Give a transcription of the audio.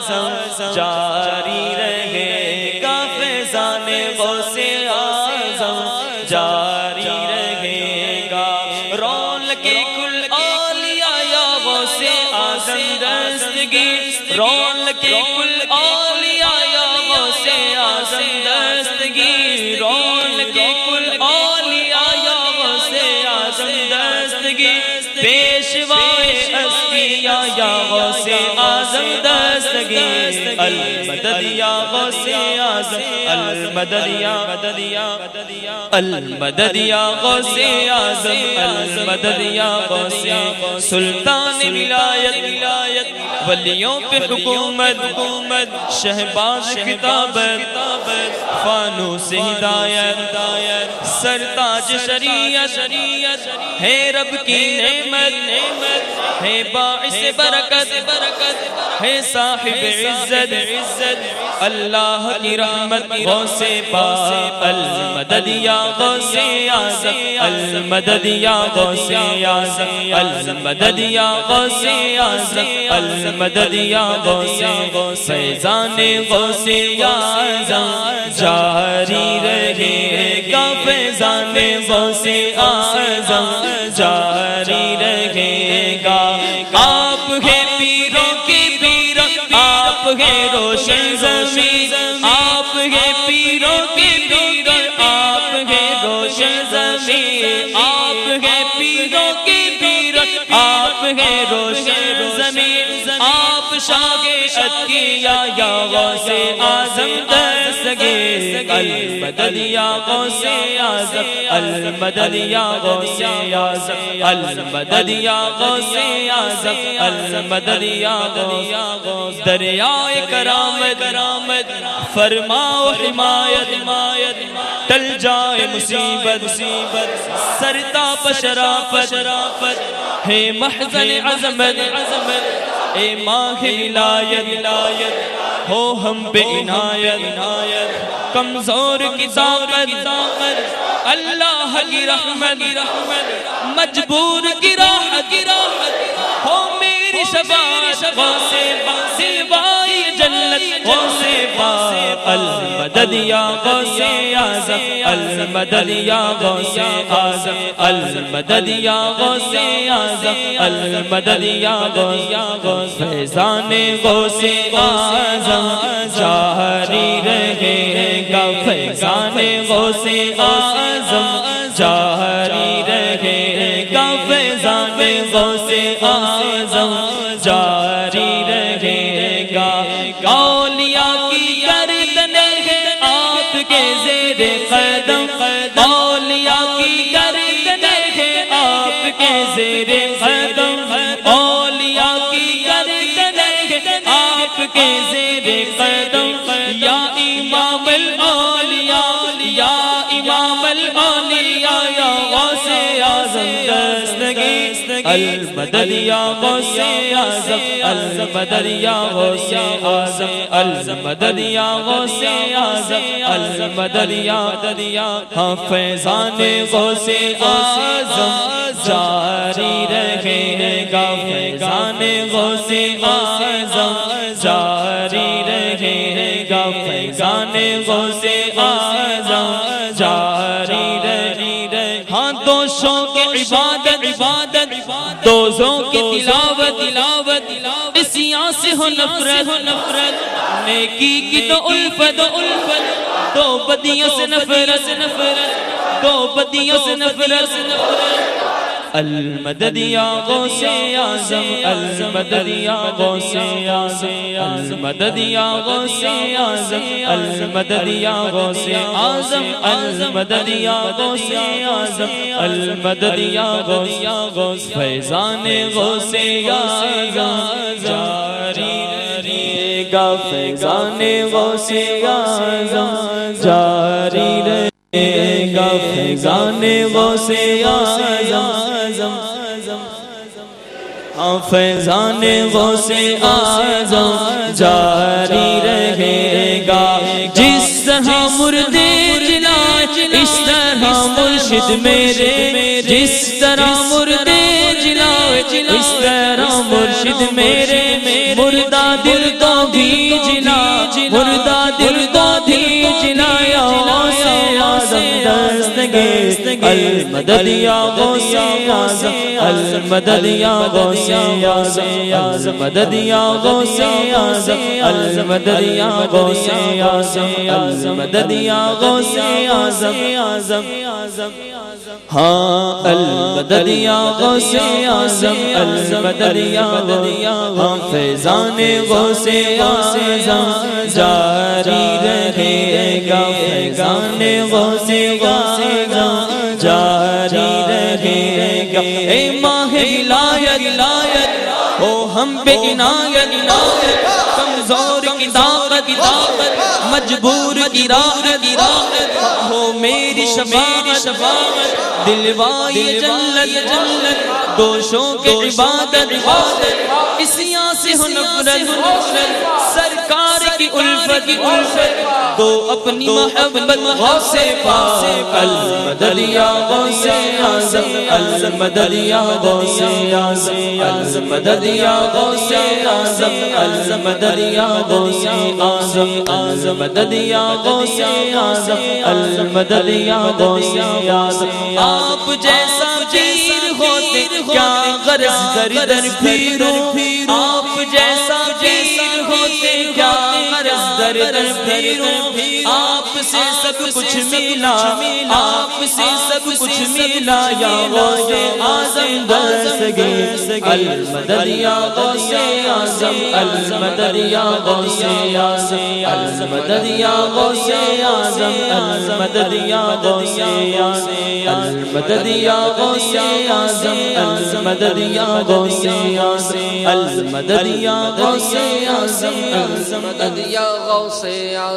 جاری رہے گا فیضان غوث اعظم، جاری رہے گا رونق کل اولیاء یا غوث اعظم دستگیر، رونق کل اولیاء یا غوث اعظم دستگیر، رونق کل اولیاء یا غوث اعظم دستگیر، پیشوائے اصفیاء یا غوث اعظم دستگیر، المدد یا غوث اعظم، المدد یا المدد یا غوث اعظم، المدد یا غوث سلطان ولایت ولیوں پہ حکومت، شہباز کتابت، فانوس ہدایت، سرتاج شریعت ہے رب کی نعمت، ہے باعث برکت، ہے صاحب عزت، اللہ کی رحمت غوث پاک، المدد یا غوث اعظم، المدد یا غوث اعظم، المدد یا غوث اعظم، المدد یا غوث فیضان غوث اعظم، جاری رہے گا فیضان غوث اعظم، جاری رہے گا، آپ ہے پیروں کی پیر، آپ ہے روشن ضمیر، آپ ہے پیروں کی پیر، آپ ہے روشن ضمیر، آپ ہے پیروں کی پیر، آپ ہے روشن ضمیر، آپ شاگرد کیا یا غوث اعظم دستگیر، المدد یا غوث اعظم، المدد یا غوث اعظم، المدد یا غوث اعظم، المدد یا غوث دریائے کرامت فرماؤ حمایت، ٹل جائے مصیبت، سرتاپ شرافت ہے محضن عظمت، اے ماہ ولایت ہو ہم پہ عنایت، کمزور کی طاقت اللہ کی رحمت، مجبور کی راحت ہو میری شفاعت، غوث سلوائی جنت غوث پاک، المدد یا غوث اعظم، المدد یا غوث اعظم، المدد یا غوث اعظم، المدد یا غوث فیضان غوث اعظم، جاری رہے گا فیضان غوث اعظم، جاری رہے گا فیضان غوث اعظم، جاری رہے گا، اولیاء کی گردنیں ہیں آپ کے زیر قدم، اولیاء کی گردنیں ہیں آپ کے زیر قدم، اولیاء کی گردنیں ہیں آپ کے زیر قدم، یا امام الاولیاء، یا امام الاولیاء یا غوث اعظم دستگیر، المدد یا غوث اعظم، المدد یا غوث اعظم، المدد یا غوث اعظم، المدد یا فیضان غوث اعظم، جاری رہے گا فیضان غوث اعظم، جاری رہے گا فیضان غوث اعظم، جاری رہے ہاں دوشوں کی عبادت، دوزوں کی تلاوت، عصیاں سے ہو نفرت، نیکی کی تو الفت، دو بدیوں سے نفرت، دو بدیوں سے نفرت، المدد یا غوث اعظم، المدد یا غوث اعظم، المدد یا غوث اعظم، المدد یا غوث اعظم، المدد یا غوث اعظم، المدد یا غوث فیضان غوث اعظم، جاری رہے گا فیضان غوث اعظم، جاری رہے گا فیضان غوث اعظم، فیضان غوث اعظم، جاری رہے گا، جس طرح مردے جلائے اس طرح مرشد میرے، جس طرح مردے جلائے اس طرح مرشد میرے، مردہ دل تو بھی مردہ دل کو بھیج لایا غوث اعظم دستگیر المدد یا غوث اعظم المدد یا غوث اعظم المدد یا غوث اعظم المدد یا غوث اعظم المدد یا غوث اعظم ہاں المدد یا غوث اعظم المدد یا ہم فیضان غوث اعظم جاری رہے گا فیضان غوث اعظم جاری رہے گا اے ماہ ولایت او ہم پہ عنایت کمزور کی طاقت مجبور کی راحت ہو میری شفاعت دلوائی جنت دوشوں کے عبادت اسیاں سے ہو نفرت سرکار کی الفت دو اپنی محبت غوث پاک المدد یا غوث اعظم المدد یا غوث اعظم المدد یا غوث اعظم المدد یا غوث اعظم المدد یا غوث اعظم المدد یا غوث اعظم آپ جیسا پیر ہوتے کیا غرض در در پھروں آپ جیسا پیر ہوتے کیا غرض در در پھروں آپ سے سب کچھ ملا آپ سے سب کچھ ملا یا غوث اعظم دستگیر المدد یا غوث اعظم المدد یا غوث اعظم المدد یا غوث اعظم المدد یا غوث اعظم المدد یا غوث اعظم المدد یا غوث اعظم المدد یا غوث اعظم المدد یا غوث اعظم